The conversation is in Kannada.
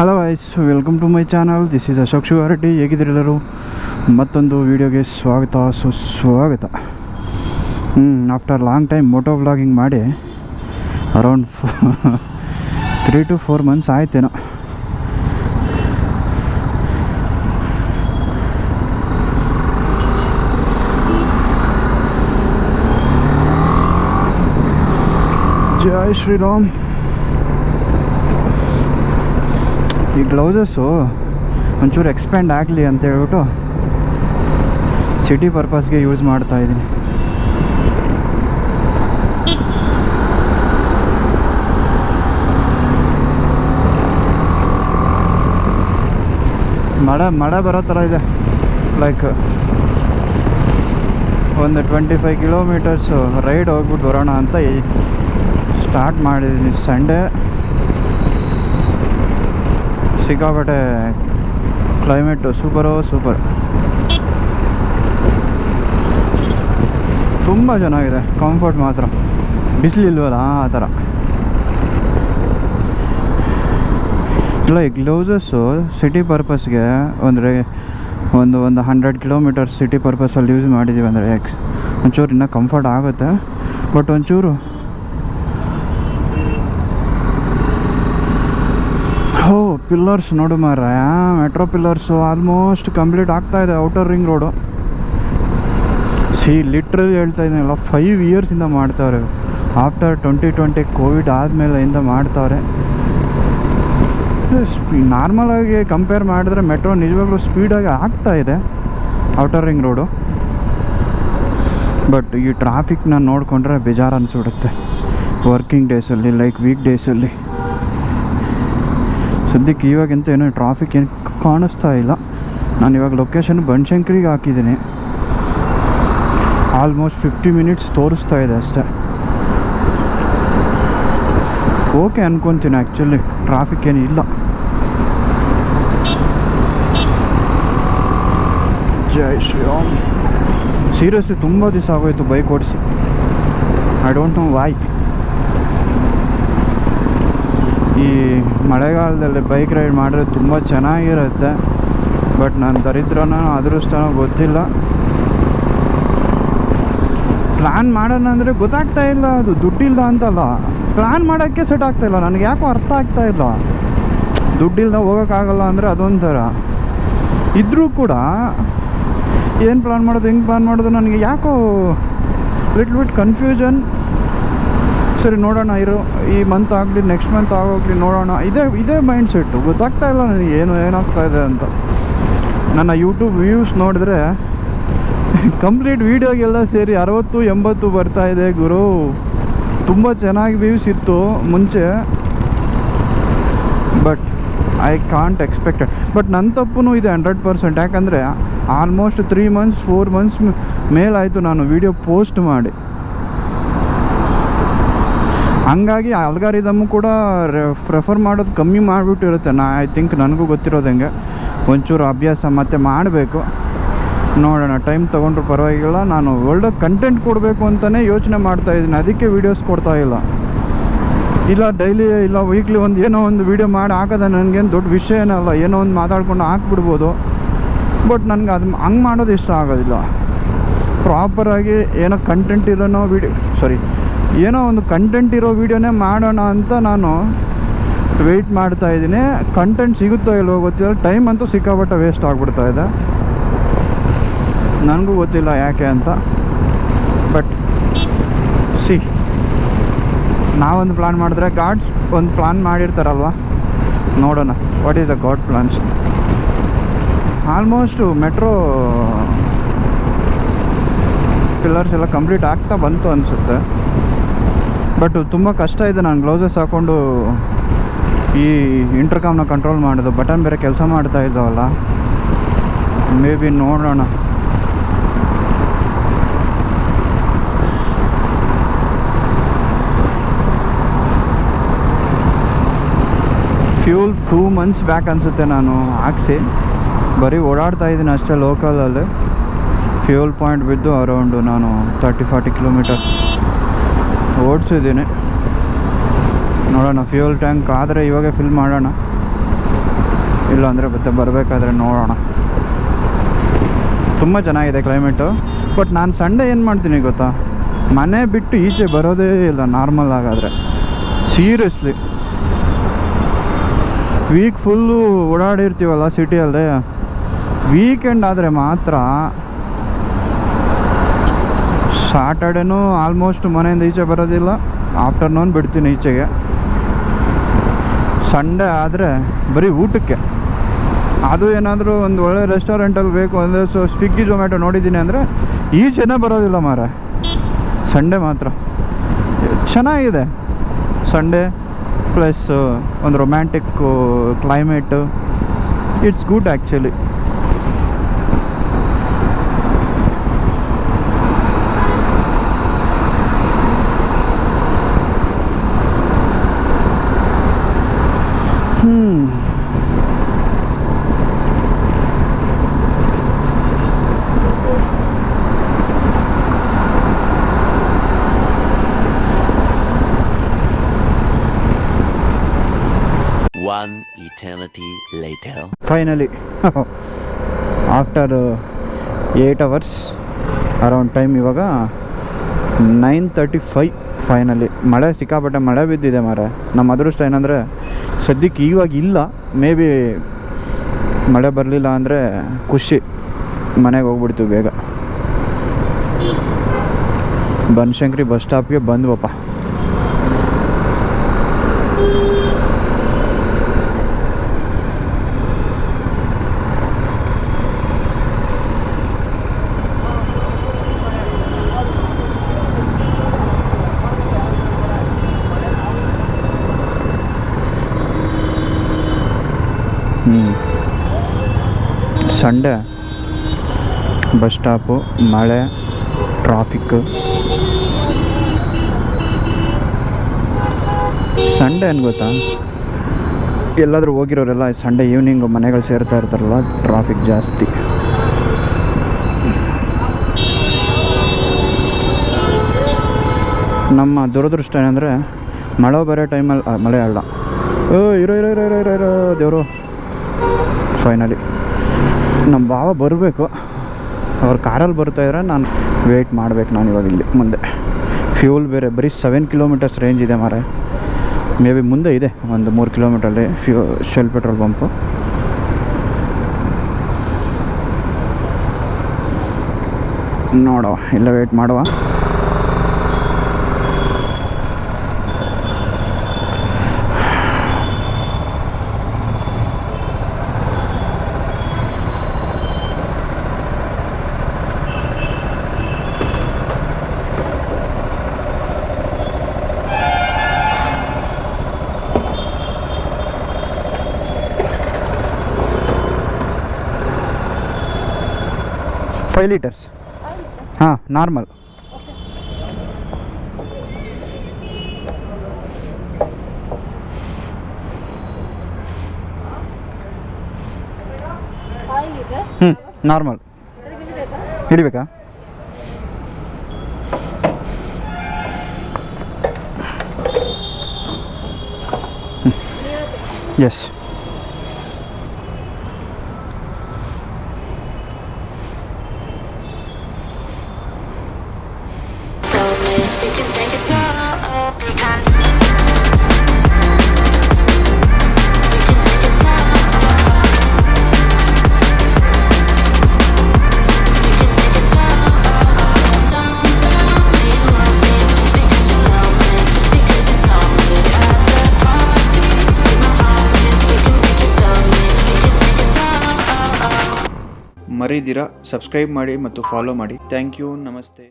Hello guys, welcome to my channel. This is Ashok Shivareddy. ಹೇಗಿದ್ದೀರೆಲ್ಲರೂ? ಮತ್ತೊಂದು ವೀಡಿಯೋಗೆ ಸುಸ್ವಾಗತ. After long time moto vlogging ಮಾಡಿ ಅರೌಂಡ್ 3 to 4 months ಆಯ್ತೇನೋ. ಜೈ ಶ್ರೀರಾಮ್. ಈ ಗ್ಲೌಸಸ್ಸು ಒಂಚೂರು ಎಕ್ಸ್ಪ್ಯಾಂಡ್ ಆಗಲಿ ಅಂತ ಹೇಳ್ಬಿಟ್ಟು ಸಿಟಿ ಪರ್ಪಸ್ಗೆ ಯೂಸ್ ಮಾಡ್ತಾಯಿದ್ದೀನಿ. ಮಳೆ ಬರೋ ಥರ ಇದೆ. ಲೈಕ್ ಒಂದು 25 ಕಿಲೋಮೀಟರ್ಸು ರೈಡ್ ಹೋಗ್ಬಿಟ್ಟು ಬರೋಣ ಅಂತ ಸ್ಟಾರ್ಟ್ ಮಾಡಿದ್ದೀನಿ. ಸಂಡೇ ಸಿಕ್ಕಾಪಟ್ಟೆ ಕ್ಲೈಮೇಟು ಸೂಪರ್, ತುಂಬ ಚೆನ್ನಾಗಿದೆ. ಕಂಫರ್ಟ್ ಮಾತ್ರ ಬಿಸಿಲಿಲ್ವಲ್ಲ ಆ ಥರ. ಇಲ್ಲ, ಈ ಗ್ಲೌಸಸ್ಸು ಸಿಟಿ ಪರ್ಪಸ್ಗೆ ಅಂದರೆ ಒಂದು 100 ಕಿಲೋಮೀಟರ್ಸ್ ಸಿಟಿ ಪರ್ಪಸಲ್ಲಿ ಯೂಸ್ ಮಾಡಿದ್ದೀವಿ ಅಂದರೆ ಒಂಚೂರು ಇನ್ನೂ ಕಂಫರ್ಟ್ ಆಗುತ್ತೆ. ಬಟ್ ಒಂಚೂರು ಪಿಲ್ಲರ್ಸ್ ನೋಡು ಮಾರ, ಮೆಟ್ರೋ ಪಿಲ್ಲರ್ಸು ಆಲ್ಮೋಸ್ಟ್ ಕಂಪ್ಲೀಟ್ ಆಗ್ತಾಯಿದೆ. ಔಟರ್ ರಿಂಗ್ ರೋಡು ಲಿಟ್ರಲಿ ಹೇಳ್ತಾ ಇದ್ದೀನಲ್ಲ, 5 ಇಯರ್ಸಿಂದ ಮಾಡ್ತಾವ್ರೆ. ಆಫ್ಟರ್ 2020 ಕೋವಿಡ್ ಆದಮೇಲೆಯಿಂದ ಮಾಡ್ತಾವ್ರೆ. ನಾರ್ಮಲಾಗಿ ಕಂಪೇರ್ ಮಾಡಿದ್ರೆ ಮೆಟ್ರೋ ನಿಜವಾಗ್ಲೂ ಸ್ಪೀಡಾಗಿ ಆಗ್ತಾಯಿದೆ ಔಟರ್ ರಿಂಗ್ ರೋಡು. ಬಟ್ ಈ ಟ್ರಾಫಿಕ್ನ ನೋಡಿಕೊಂಡ್ರೆ ಬೇಜಾರು ಅನಿಸ್ಬಿಡುತ್ತೆ ವರ್ಕಿಂಗ್ ಡೇಸಲ್ಲಿ, ಲೈಕ್ ವೀಕ್ ಡೇಸಲ್ಲಿ. ಸದ್ಯಕ್ಕೆ ಇವಾಗಂತ ಏನೋ ಟ್ರಾಫಿಕ್ ಏನು ಕಾಣಿಸ್ತಾ ಇಲ್ಲ. ನಾನು ಇವಾಗ ಲೊಕೇಶನ್ ಬನಶಂಕರಿಗೆ ಹಾಕಿದ್ದೀನಿ. ಆಲ್ಮೋಸ್ಟ್ 50 ಮಿನಿಟ್ಸ್ ತೋರಿಸ್ತಾ ಇದೆ ಅಷ್ಟೇ. ಓಕೆ ಅನ್ಕೊತೀನಿ. ಆ್ಯಕ್ಚುಲಿ ಟ್ರಾಫಿಕ್ ಏನು ಇಲ್ಲ. ಜೈ ಶ್ರೀರಾಮ್. ಸೀರಿಯಸ್ಲಿ ತುಂಬ ದಿವಸ ಆಗೋಯ್ತು ಬೈಕ್ ಓಡಿಸಿ. I don't know why. ಈ ಮಳೆಗಾಲದಲ್ಲಿ ಬೈಕ್ ರೈಡ್ ಮಾಡಿದ್ರೆ ತುಂಬ ಚೆನ್ನಾಗಿರುತ್ತೆ. ಬಟ್ ನಾನು ದರಿದ್ರನೋ ಅದೃಷ್ಟನೋ ಗೊತ್ತಿಲ್ಲ. ಪ್ಲ್ಯಾನ್ ಮಾಡೋಣ ಅಂದರೆ ಗೊತ್ತಾಗ್ತಾ ಇಲ್ಲ. ಅದು ದುಡ್ಡಿಲ್ಲ ಅಂತಲ್ಲ, ಪ್ಲ್ಯಾನ್ ಮಾಡೋಕ್ಕೆ ಸೆಟ್ ಆಗ್ತಾಯಿಲ್ಲ. ನನಗೆ ಯಾಕೋ ಅರ್ಥ ಆಗ್ತಾಯಿಲ್ಲ. ದುಡ್ಡಿಲ್ಲ ಹೋಗೋಕ್ಕಾಗಲ್ಲ ಅಂದರೆ ಅದೊಂಥರ. ಇದ್ದರೂ ಕೂಡ ಏನು ಪ್ಲ್ಯಾನ್ ಮಾಡೋದು, ಹೆಂಗೆ ಪ್ಲ್ಯಾನ್ ಮಾಡೋದು, ನನಗೆ ಯಾಕೋ ಲಿಟ್ಲ್ ಬಿಟ್ ಕನ್ಫ್ಯೂಷನ್. ಸರಿ ನೋಡೋಣ, ಈ ಮಂತ್ ಆಗಲಿ ನೆಕ್ಸ್ಟ್ ಮಂತ್ ಆಗೋಗ್ಲಿ ನೋಡೋಣ, ಇದೇ ಮೈಂಡ್ ಸೆಟ್ಟು. ಗೊತ್ತಾಗ್ತಾ ಇಲ್ಲ ನನಗೆ ಏನಾಗ್ತಾಯಿದೆ ಅಂತ. ನನ್ನ ಯೂಟ್ಯೂಬ್ ವ್ಯೂಸ್ ನೋಡಿದ್ರೆ ಕಂಪ್ಲೀಟ್ ವೀಡಿಯೋಗೆಲ್ಲ ಸೇರಿ 60-80 ಬರ್ತಾಯಿದೆ ಗುರು. ತುಂಬ ಚೆನ್ನಾಗಿ ವ್ಯೂಸ್ ಇತ್ತು ಮುಂಚೆ. But I can't expected. But ನನ್ನ ತಪ್ಪು ಇದೆ 100%. ಯಾಕಂದರೆ ಆಲ್ಮೋಸ್ಟ್ 3 months 4 months ಮೇಲಾಯಿತು ನಾನು ವೀಡಿಯೋ ಪೋಸ್ಟ್ ಮಾಡಿ. ಹಂಗಾಗಿ ಅಲ್ಗಾರಿದಮ್ಮು ಕೂಡ ಪ್ರೆಫರ್ ಮಾಡೋದು ಕಮ್ಮಿ ಮಾಡಿಬಿಟ್ಟಿರುತ್ತೆ. ಐ ಥಿಂಕ್ ನನಗೂ ಗೊತ್ತಿರೋದು ಹೆಂಗೆ ಒಂಚೂರು ಅಭ್ಯಾಸ ಮತ್ತೆ ಮಾಡಬೇಕು. ನೋಡೋಣ, ಟೈಮ್ ತೊಗೊಂಡ್ರು ಪರವಾಗಿಲ್ಲ. ನಾನು ಒಳ್ಳೆ ಕಂಟೆಂಟ್ ಕೊಡಬೇಕು ಅಂತಲೇ ಯೋಚನೆ ಮಾಡ್ತಾಯಿದ್ದೀನಿ. ಅದಕ್ಕೆ ವೀಡಿಯೋಸ್ ಕೊಡ್ತಾಯಿಲ್ಲ. ಇಲ್ಲ ಡೈಲಿ ಇಲ್ಲ ವೀಕ್ಲಿ ಏನೋ ಒಂದು ವೀಡಿಯೋ ಮಾಡಿ ಹಾಕೋದು ನನಗೇನು ದೊಡ್ಡ ವಿಷಯ ಏನಲ್ಲ. ಏನೋ ಒಂದು ಮಾತಾಡ್ಕೊಂಡು ಹಾಕ್ಬಿಡ್ಬೋದು. ಬಟ್ ನನಗೆ ಅದು ಹಂಗೆ ಮಾಡೋದು ಇಷ್ಟ ಆಗೋದಿಲ್ಲ. ಪ್ರಾಪರಾಗಿ ಏನೋ ಕಂಟೆಂಟ್ ಇರೋನೋ ಏನೋ ಒಂದು ಕಂಟೆಂಟ್ ಇರೋ ವೀಡಿಯೋನೇ ಮಾಡೋಣ ಅಂತ ನಾನು ವೆಯ್ಟ್ ಮಾಡ್ತಾಯಿದ್ದೀನಿ. ಕಂಟೆಂಟ್ ಸಿಗುತ್ತೋ ಇಲ್ವೋ ಗೊತ್ತಿಲ್ಲ. ಟೈಮ್ ಅಂತೂ ಸಿಕ್ಕಾಪಟ್ಟೆ ವೇಸ್ಟ್ ಆಗಿಬಿಡ್ತಾಯಿದೆ. ನನಗೂ ಗೊತ್ತಿಲ್ಲ ಯಾಕೆ ಅಂತ. ಬಟ್ ನಾವೊಂದು ಪ್ಲ್ಯಾನ್ ಮಾಡಿದ್ರೆ ಗಾಡ್ಸ್ ಒಂದು ಪ್ಲ್ಯಾನ್ ಮಾಡಿರ್ತಾರಲ್ವ, ನೋಡೋಣ what is the god plans. Almost metro pillars ಎಲ್ಲ ಕಂಪ್ಲೀಟ್ ಆಗ್ತಾ ಬಂತು ಅನಿಸುತ್ತೆ. ಬಟ್ ತುಂಬ ಕಷ್ಟ ಇದೆ. ನಾನು ಗ್ಲೌಸಸ್ ಹಾಕ್ಕೊಂಡು ಈ ಇಂಟರ್ಕಾಮ್ನ ಕಂಟ್ರೋಲ್ ಮಾಡೋದು. ಬಟನ್ ಬೇರೆ ಕೆಲಸ ಮಾಡ್ತಾ ಇದ್ದಾವಲ್ಲ. ಮೇ ಬಿ ನೋಡೋಣ. ಫ್ಯೂಲ್ 2 months ಬ್ಯಾಕ್ ಅನಿಸುತ್ತೆ ನಾನು ಹಾಕ್ಸಿ. ಬರೀ ಓಡಾಡ್ತಾ ಇದ್ದೀನಿ ಅಷ್ಟೇ ಲೋಕಲಲ್ಲಿ. ಫ್ಯೂಲ್ ಪಾಯಿಂಟ್ ಬಿದ್ದು ಅರೌಂಡು ನಾನು 30-40 ಕಿಲೋಮೀಟರ್ಸ್ ಓಡಿಸಿದ್ದೀನಿ. ನೋಡೋಣ, ಫ್ಯೂಲ್ ಟ್ಯಾಂಕ್ ಆದರೆ ಇವಾಗೆ ಫಿಲ್ ಮಾಡೋಣ. ಇಲ್ಲಾಂದರೆ ಮತ್ತೆ ಬರಬೇಕಾದ್ರೆ ನೋಡೋಣ. ತುಂಬ ಚೆನ್ನಾಗಿದೆ ಕ್ಲೈಮೇಟು. ಬಟ್ ನಾನು ಸಂಡೇ ಏನು ಮಾಡ್ತೀನಿ ಗೊತ್ತಾ, ಮನೆ ಬಿಟ್ಟು ಈಚೆ ಬರೋದೇ ಇಲ್ಲ ನಾರ್ಮಲ್ ಆಗಾದರೆ. ಸೀರಿಯಸ್ಲಿ ವೀಕ್ ಫುಲ್ಲು ಓಡಾಡಿರ್ತೀವಲ್ಲ ಸಿಟಿಯಲ್ಲೇ, ವೀಕೆಂಡ್ ಆದರೆ ಮಾತ್ರ ಸಾಟರ್ಡೇನೂ ಆಲ್ಮೋಸ್ಟ್ ಮನೆಯಿಂದ ಈಚೆ ಬರೋದಿಲ್ಲ, ಆಫ್ಟರ್ನೂನ್ ಬಿಡ್ತೀನಿ ಈಚೆಗೆ. ಸಂಡೇ ಆದರೆ ಬರೀ ಊಟಕ್ಕೆ, ಅದು ಏನಾದರೂ ಒಂದು ಒಳ್ಳೆ ರೆಸ್ಟೋರೆಂಟಲ್ಲಿ ಬೇಕು ಅಂದರೆ ಸ್ವಿಗ್ಗಿ ಝೊಮ್ಯಾಟೊ ನೋಡಿದ್ದೀನಿ ಅಂದರೆ ಈಚೆನೇ ಬರೋದಿಲ್ಲ ಮಾರೆ. ಸಂಡೇ ಮಾತ್ರ ಚೆನ್ನಾಗಿದೆ. ಸಂಡೇ ಪ್ಲಸ್ ಒಂದು romantic climate, it's good actually. One eternity later. Finally after 8 hours around time ಇವಾಗ 9:35. ಫೈನಲಿ ಮಳೆ, ಸಿಕ್ಕಾಪಟ್ಟೆ ಮಳೆ ಬಿದ್ದಿದೆ ಮಾರೆ. ನಮ್ಮ ಅದೃಷ್ಟ ಏನಂದರೆ ಸದ್ಯಕ್ಕೆ ಇವಾಗ ಇಲ್ಲ, ಮೇ ಬಿ ಮಳೆ ಬರಲಿಲ್ಲ ಅಂದರೆ ಖುಷಿ, ಮನೆಗೆ ಹೋಗ್ಬಿಡ್ತೀವಿ ಬೇಗ. ಬನಶಂಕರಿ ಬಸ್ ಸ್ಟಾಪ್ಗೆ ಬಂದ್ವಪ್ಪ. ಸಂಡೇ ಬಸ್ ಸ್ಟಾಪು, ಮಳೆ, ಟ್ರಾಫಿಕ್ಕು. ಸಂಡೇ ಏನು ಗೊತ್ತಾ, ಎಲ್ಲಾದರೂ ಹೋಗಿರೋರೆಲ್ಲ ಸಂಡೇ ಈವ್ನಿಂಗು ಮನೆಗಳು ಸೇರ್ತಾ ಇರ್ತಾರಲ್ಲ, ಟ್ರಾಫಿಕ್ ಜಾಸ್ತಿ. ನಮ್ಮ ದುರದೃಷ್ಟ ಏನಂದರೆ ಮಳೆ ಬರೋ ಟೈಮಲ್ಲಿ ಮಳೆ ಅಲ್ಲ. ಇರೋ ಇರೋ ಇರೋ ಇರೋ ಇರೋ ದೇವರು. ಫೈನಲಿ ನಮ್ಮ ಭಾವ ಬರಬೇಕು, ಅವ್ರು ಕಾರಲ್ಲಿ ಬರ್ತಾಯಿದ್ರೆ ನಾನು ವೆಯ್ಟ್ ಮಾಡಬೇಕು. ನಾನು ಇವಾಗ ಇಲ್ಲಿ ಮುಂದೆ ಫ್ಯೂಲ್ ಬೇರೆ ಬರೀ 7 ಕಿಲೋಮೀಟರ್ಸ್ ರೇಂಜ್ ಇದೆ ಮಾರೆ. ಮೇ ಬಿ ಮುಂದೆ ಇದೆ ಒಂದು 3 ಕಿಲೋಮೀಟ್ರಲ್ಲಿ ಶೆಲ್ ಪೆಟ್ರೋಲ್ ಪಂಪು. ನೋಡುವ, ಇಲ್ಲ ವೆಯ್ಟ್ ಮಾಡುವ. Five liters. ಹಾಂ, ನಾರ್ಮಲ್. ನಾರ್ಮಲ್ ಹಿಡಿಬೇಕಾ? ಎಸ್. ಮರಿದಿರ ಸಬ್ಸ್ಕ್ರೈಬ್ ಮಾಡಿ ಮತ್ತು ಫಾಲೋ ಮಾಡಿ. Thank you. ನಮಸ್ತೆ.